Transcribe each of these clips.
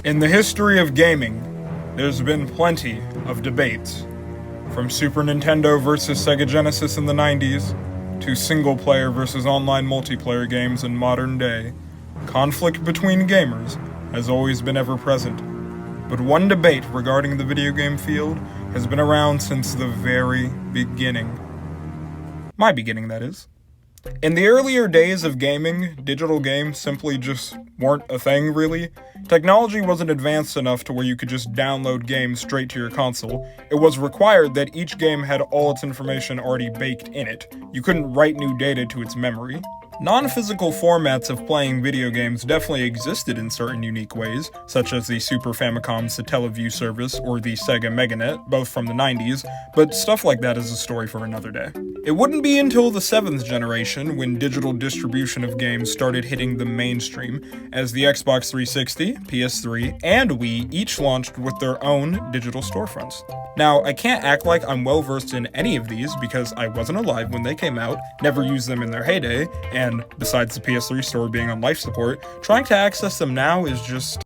In the history of gaming, there's been plenty of debates. From Super Nintendo versus Sega Genesis in the 90s, to single-player versus online multiplayer games in modern day, conflict between gamers has always been ever-present. But one debate regarding the video game field has been around since the very beginning. My beginning, that is. In the earlier days of gaming, digital games simply just weren't a thing, really. Technology wasn't advanced enough to where you could just download games straight to your console. It was required that each game had all its information already baked in it. You couldn't write new data to its memory. Non-physical formats of playing video games definitely existed in certain unique ways, such as the Super Famicom's Satellaview service or the Sega Meganet, both from the 90s, but stuff like that is a story for another day. It wouldn't be until the 7th generation when digital distribution of games started hitting the mainstream, as the Xbox 360, PS3, and Wii each launched with their own digital storefronts. Now, I can't act like I'm well versed in any of these because I wasn't alive when they came out, never used them in their heyday, and besides the PS3 store being on life support, trying to access them now is just...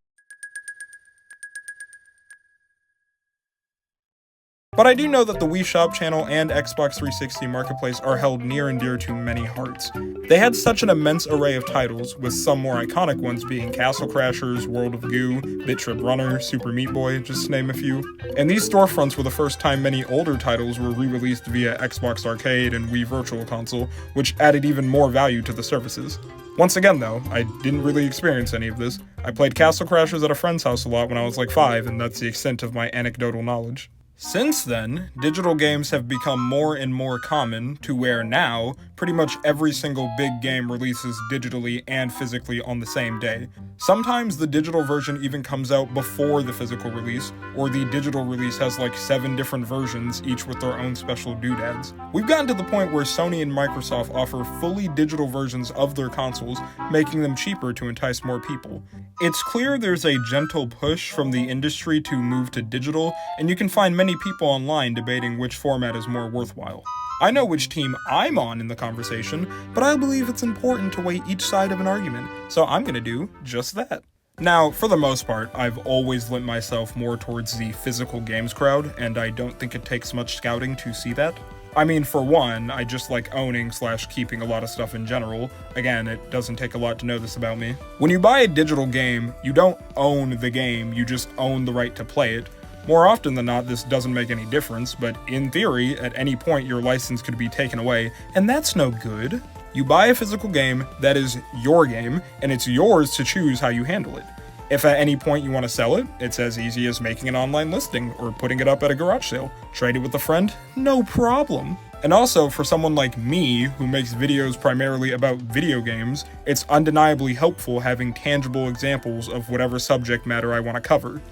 But I do know that the Wii Shop channel and Xbox 360 Marketplace are held near and dear to many hearts. They had such an immense array of titles, with some more iconic ones being Castle Crashers, World of Goo, Bit Trip Runner, Super Meat Boy, just to name a few. And these storefronts were the first time many older titles were re-released via Xbox Arcade and Wii Virtual Console, which added even more value to the services. Once again though, I didn't really experience any of this. I played Castle Crashers at a friend's house a lot when I was like 5, and that's the extent of my anecdotal knowledge. Since then, digital games have become more and more common to where now, pretty much every single big game releases digitally and physically on the same day. Sometimes the digital version even comes out before the physical release, or the digital release has like 7 different versions, each with their own special doodads. We've gotten to the point where Sony and Microsoft offer fully digital versions of their consoles, making them cheaper to entice more people. It's clear there's a gentle push from the industry to move to digital, and you can find many people online debating which format is more worthwhile. I know which team I'm on in the conversation, but I believe it's important to weigh each side of an argument, so I'm gonna do just that. Now, for the most part, I've always lent myself more towards the physical games crowd, and I don't think it takes much scouting to see that. I mean, for one, I just like owning/keeping a lot of stuff in general. Again, it doesn't take a lot to know this about me. When you buy a digital game, you don't own the game, you just own the right to play it. More often than not, this doesn't make any difference, but in theory, at any point your license could be taken away, and that's no good. You buy a physical game, that is your game, and it's yours to choose how you handle it. If at any point you want to sell it, it's as easy as making an online listing or putting it up at a garage sale. Trade it with a friend? No problem. And also, for someone like me, who makes videos primarily about video games, it's undeniably helpful having tangible examples of whatever subject matter I want to cover.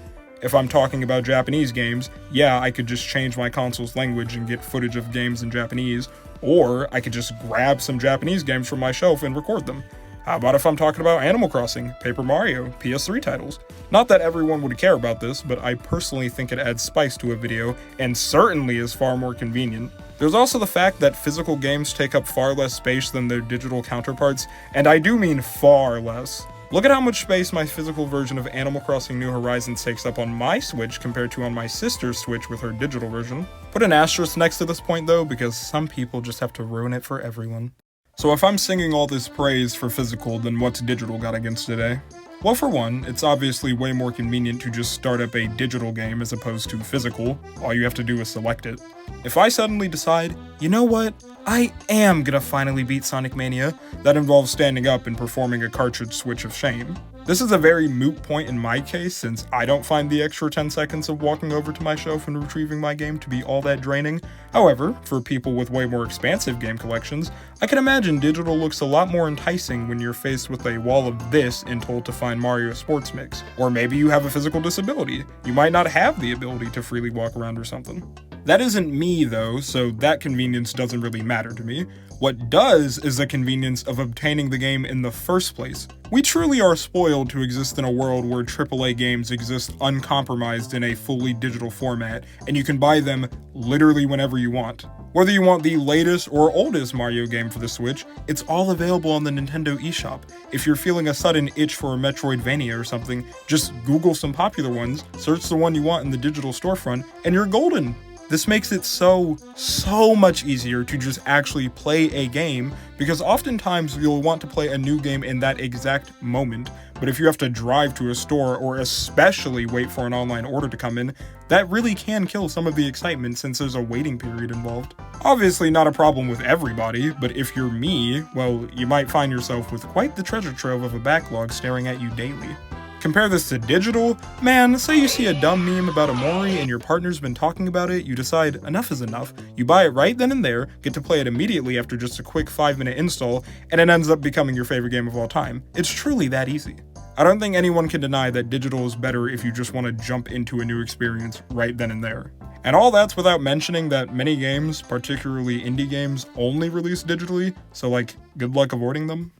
If I'm talking about Japanese games, yeah, I could just change my console's language and get footage of games in Japanese, or I could just grab some Japanese games from my shelf and record them. How about if I'm talking about Animal Crossing, Paper Mario, PS3 titles? Not that everyone would care about this, but I personally think it adds spice to a video, and certainly is far more convenient. There's also the fact that physical games take up far less space than their digital counterparts, and I do mean far less. Look at how much space my physical version of Animal Crossing New Horizons takes up on my Switch compared to on my sister's Switch with her digital version. Put an asterisk next to this point though, because some people just have to ruin it for everyone. So if I'm singing all this praise for physical, then what's digital got against today? Well, for one, it's obviously way more convenient to just start up a digital game as opposed to physical. All you have to do is select it. If I suddenly decide, you know what? I am gonna finally beat Sonic Mania, that involves standing up and performing a cartridge switch of shame. This is a very moot point in my case, since I don't find the extra 10 seconds of walking over to my shelf and retrieving my game to be all that draining. However, for people with way more expansive game collections, I can imagine digital looks a lot more enticing when you're faced with a wall of this and told to find Mario Sports Mix. Or maybe you have a physical disability. You might not have the ability to freely walk around or something. That isn't me though, so that convenience doesn't really matter to me. What does is the convenience of obtaining the game in the first place. We truly are spoiled to exist in a world where AAA games exist uncompromised in a fully digital format, and you can buy them literally whenever you want. Whether you want the latest or oldest Mario game for the Switch, it's all available on the Nintendo eShop. If you're feeling a sudden itch for a Metroidvania or something, just Google some popular ones, search the one you want in the digital storefront, and you're golden. This makes it so much easier to just actually play a game, because oftentimes you'll want to play a new game in that exact moment, but if you have to drive to a store or especially wait for an online order to come in, that really can kill some of the excitement since there's a waiting period involved. Obviously not a problem with everybody, but if you're me, well, you might find yourself with quite the treasure trove of a backlog staring at you daily. Compare this to digital, man, say you see a dumb meme about Omori and your partner's been talking about it, you decide enough is enough, you buy it right then and there, get to play it immediately after just a quick 5-minute install, and it ends up becoming your favorite game of all time. It's truly that easy. I don't think anyone can deny that digital is better if you just want to jump into a new experience right then and there. And all that's without mentioning that many games, particularly indie games, only release digitally, so like, good luck avoiding them.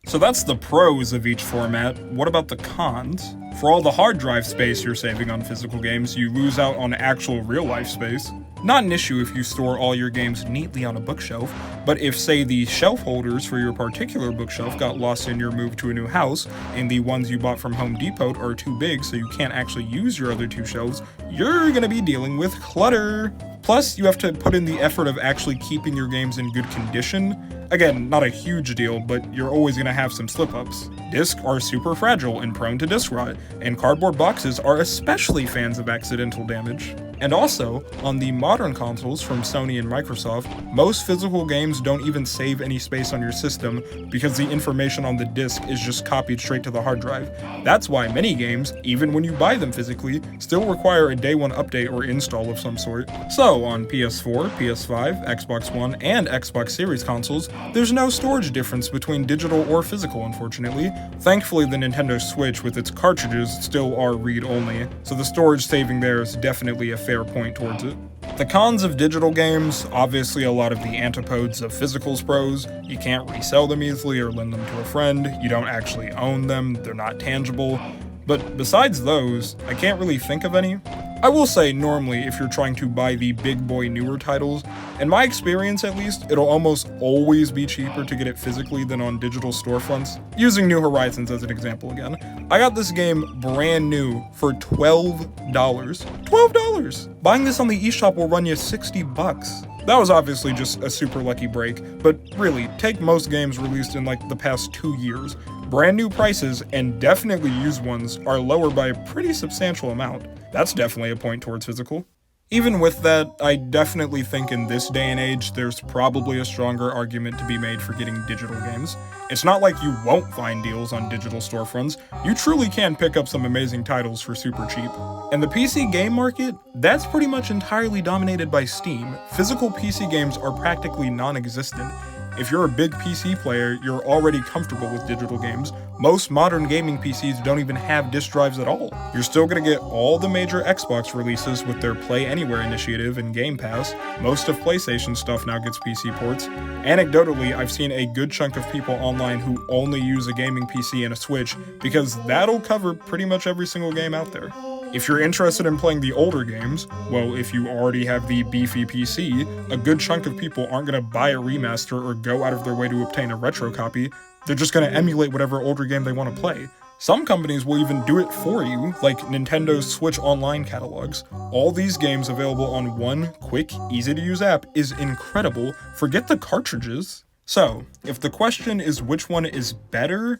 So that's the pros of each format. What about the cons? For all the hard drive space you're saving on physical games, you lose out on actual real-life space. Not an issue if you store all your games neatly on a bookshelf, but if, say, the shelf holders for your particular bookshelf got lost in your move to a new house, and the ones you bought from Home Depot are too big so you can't actually use your other two shelves, you're gonna be dealing with clutter. Plus, you have to put in the effort of actually keeping your games in good condition. Again, not a huge deal, but you're always gonna have some slip-ups. Discs are super fragile and prone to disc rot, and cardboard boxes are especially fans of accidental damage. And also, on the modern consoles from Sony and Microsoft, most physical games don't even save any space on your system because the information on the disc is just copied straight to the hard drive. That's why many games, even when you buy them physically, still require a day one update or install of some sort. So, on PS4, PS5, Xbox One, and Xbox Series consoles, there's no storage difference between digital or physical, unfortunately. Thankfully, the Nintendo Switch with its cartridges still are read-only, so the storage saving there is definitely a fair point towards it. The cons of digital games, obviously a lot of the antipodes of physical's pros. You can't resell them easily or lend them to a friend, you don't actually own them, they're not tangible. But besides those, I can't really think of any. I will say, normally, if you're trying to buy the big boy newer titles, in my experience at least, it'll almost always be cheaper to get it physically than on digital storefronts. Using New Horizons as an example again, I got this game brand new for $12. $12! Buying this on the eShop will run you $60. That was obviously just a super lucky break, but really, take most games released in like the past 2 years. Brand new prices, and definitely used ones, are lower by a pretty substantial amount. That's definitely a point towards physical. Even with that, I definitely think in this day and age, there's probably a stronger argument to be made for getting digital games. It's not like you won't find deals on digital storefronts, you truly can pick up some amazing titles for super cheap. And the PC game market, that's pretty much entirely dominated by Steam. Physical PC games are practically non-existent. If you're a big PC player, you're already comfortable with digital games. Most modern gaming PCs don't even have disk drives at all. You're still gonna get all the major Xbox releases with their Play Anywhere initiative and Game Pass. Most of PlayStation stuff now gets PC ports. Anecdotally, I've seen a good chunk of people online who only use a gaming PC and a Switch because that'll cover pretty much every single game out there. If you're interested in playing the older games, well, if you already have the beefy PC, a good chunk of people aren't going to buy a remaster or go out of their way to obtain a retro copy. They're just going to emulate whatever older game they want to play. Some companies will even do it for you, like Nintendo's Switch Online catalogs. All these games available on one quick, easy-to-use app is incredible. Forget the cartridges. So, if the question is which one is better,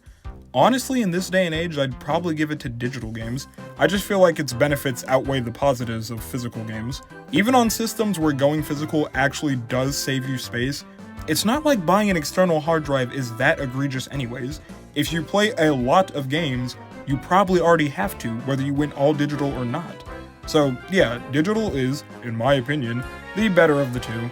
honestly, in this day and age, I'd probably give it to digital games. I just feel like its benefits outweigh the positives of physical games. Even on systems where going physical actually does save you space, it's not like buying an external hard drive is that egregious anyways. If you play a lot of games, you probably already have to, whether you went all digital or not. So yeah, digital is, in my opinion, the better of the two.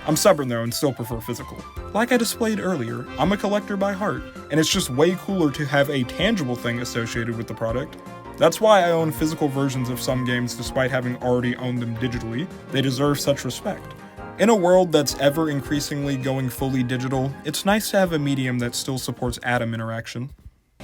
I'm stubborn though and still prefer physical. Like I displayed earlier, I'm a collector by heart, and it's just way cooler to have a tangible thing associated with the product. That's why I own physical versions of some games despite having already owned them digitally. They deserve such respect. In a world that's ever increasingly going fully digital, it's nice to have a medium that still supports atom interaction.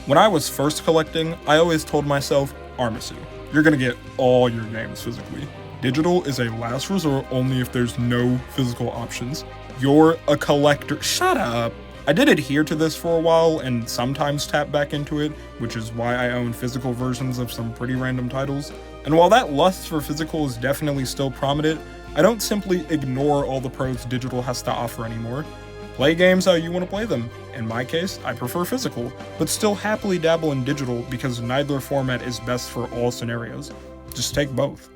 When I was first collecting, I always told myself, Armasu, you're gonna get all your games physically. Digital is a last resort only if there's no physical options. You're a collector. Shut up! I did adhere to this for a while and sometimes tap back into it, which is why I own physical versions of some pretty random titles. And while that lust for physical is definitely still prominent, I don't simply ignore all the pros digital has to offer anymore. Play games how you want to play them. In my case, I prefer physical, but still happily dabble in digital because neither format is best for all scenarios. Just take both.